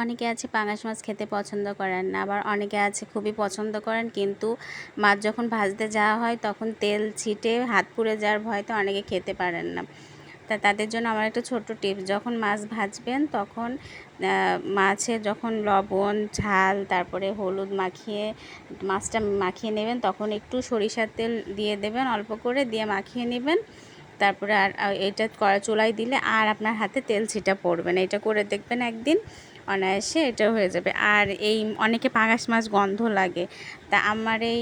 অনেকে আছে পাঙাশ মাছ খেতে পছন্দ করেন না, আবার অনেকে আছে খুবই পছন্দ করেন, কিন্তু মাছ যখন ভাজতে যাওয়া হয় তখন তেল ছিটে হাত পুড়ে যাওয়ার ভয়তে অনেকে খেতে পারেন না। তাদের জন্য আমার একটা ছোট্ট টিপস, যখন মাছ ভাজবেন তখন মাছে যখন লবণ ঝাল তারপরে হলুদ মাখিয়ে মাছটা মাখিয়ে নেবেন, তখন একটু সরিষার তেল দিয়ে দেবেন অল্প করে, দিয়ে মাখিয়ে নেবেন। তারপরে আর এটা চুলায় দিলে আর আপনার হাতে তেল ছিটা পড়বে না। এটা করে দেখবেন একদিন, অনায়াসে এটা হয়ে যাবে। আর এই অনেকে পাঙাশ মাছ গন্ধ লাগে, তা আমার এই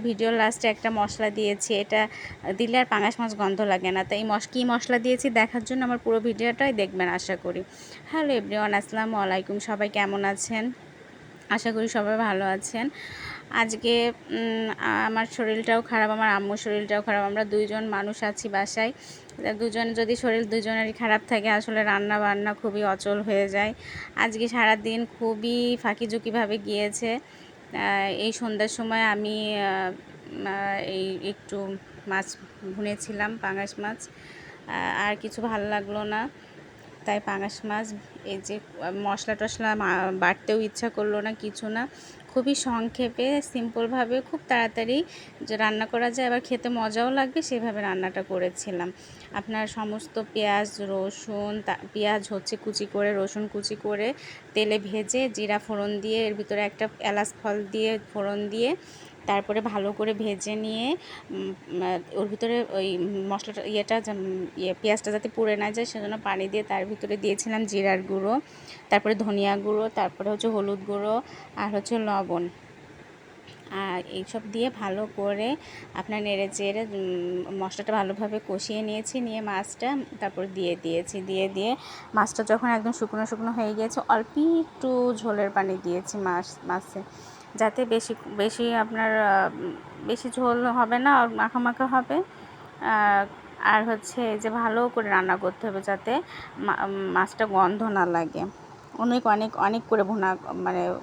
ভিডিওর লাস্টে একটা মশলা দিয়েছি, এটা দিলে আর পাঙাশ মাছ গন্ধ লাগে না। তাই কী মশলা দিয়েছি দেখার জন্য আমার পুরো ভিডিওটাই দেখবেন আশা করি। হ্যালো এভরিওয়ান, আসসালামু আলাইকুম। সবাই কেমন আছেন? আশা করি সবাই ভালো আছেন। আজকে আমার শরীরটাও খারাপ, আমার আম্মুর শরীরটাও খারাপ। আমরা দুইজন মানুষ আছি বাসায়। যদি শরীর দুজনেরই খারাপ থাকে, আসলে রান্না বান্না খুবই অচল হয়ে যায়। আজকে সারাদিন খুবই ফাঁকিঝুঁকিভাবে গিয়েছে। এই সন্ধ্যার সময় আমি এই একটু মাছ ভুনেছিলাম, পাঙাশ মাছ। আর কিছু ভালো লাগলো না, তাই পাঙাশ মাছ এই যে মশলা টশলা বাটতেও ইচ্ছা করলো না, কিছু না। খুবই সংক্ষেপে সিম্পলভাবে খুব তাড়াতাড়ি যে রান্না করা যায়, আবার খেতে মজাও লাগবে, সেভাবে রান্নাটা করেছিলাম। আপনার সমস্ত পেঁয়াজ রসুন, পেঁয়াজ হচ্ছে কুচি করে, রসুন কুচি করে তেলে ভেজে জিরা ফোড়ন দিয়ে, এর ভিতরে একটা এলাচ ফল দিয়ে ফোড়ন দিয়ে, তারপরে ভালো করে ভেজে নিয়ে ওর ভিতরে ওই মশলাটা পেঁয়াজটা যাতে পুড়ে না যায় সেজন্য পানি দিয়ে তার ভিতরে দিয়েছিলাম জিরার গুঁড়ো, তারপরে ধনিয়া গুঁড়ো, তারপরে হচ্ছে হলুদ গুঁড়ো, আর হচ্ছে লবণ। আর এইসব দিয়ে ভালো করে আপনার নেড়ে চেড়ে মশলাটা ভালোভাবে কষিয়ে নিয়েছি, নিয়ে মাছটা তারপর দিয়ে মাছটা যখন একদম শুকনো শুকনো হয়ে গিয়েছে, অল্প একটু ঝোলের পানি দিয়েছি মাছে, যাতে বেশি আপনার বেশি ঝোল হবে না, মাখা মাখা হবে। আর হচ্ছে যে ভালো করে রান্না করতে হবে যাতে মাছটা গন্ধ না লাগে। অনেক অনেক অনেক করে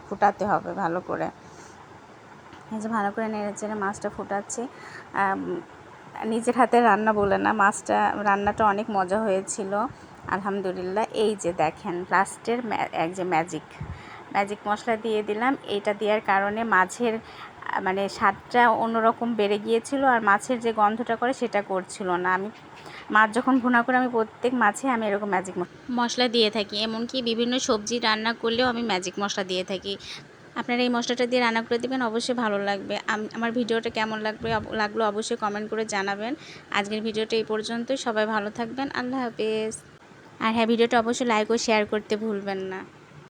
ফুটাতে হবে ভালো করে। এই যে ভালো করে নেড়ে চেড়ে মাছটা ফুটাচ্ছি। নিজের হাতে রান্না বলে না, রান্নাটা অনেক মজা হয়েছিল আলহামদুলিল্লাহ। এই যে দেখেন লাস্টের ম্যাজিক মশলা দিয়ে দিলাম। এইটা দেওয়ার কারণে মাছের স্বাদটা অন্যরকম বেড়ে গিয়েছিল, আর মাছের যে গন্ধটা করে সেটা করছিল না। আমি মাছ যখন ভুনা করে আমি প্রত্যেক মাছে আমি এরকম ম্যাজিক মশলা দিয়ে থাকি, এমনকি বিভিন্ন সবজি রান্না করলেও আমি ম্যাজিক মশলা দিয়ে থাকি। আপনারা এই মশলাটা দিয়ে রান্না করে দেবেন, অবশ্যই ভালো লাগবে। আমার ভিডিওটা কেমন লাগলো অবশ্যই কমেন্ট করে জানাবেন। আজকের ভিডিওটা এই পর্যন্তই। সবাই ভালো থাকবেন, আল্লাহ হাফেজ। আর হ্যাঁ, ভিডিওটা অবশ্যই লাইক ও শেয়ার করতে ভুলবেন না।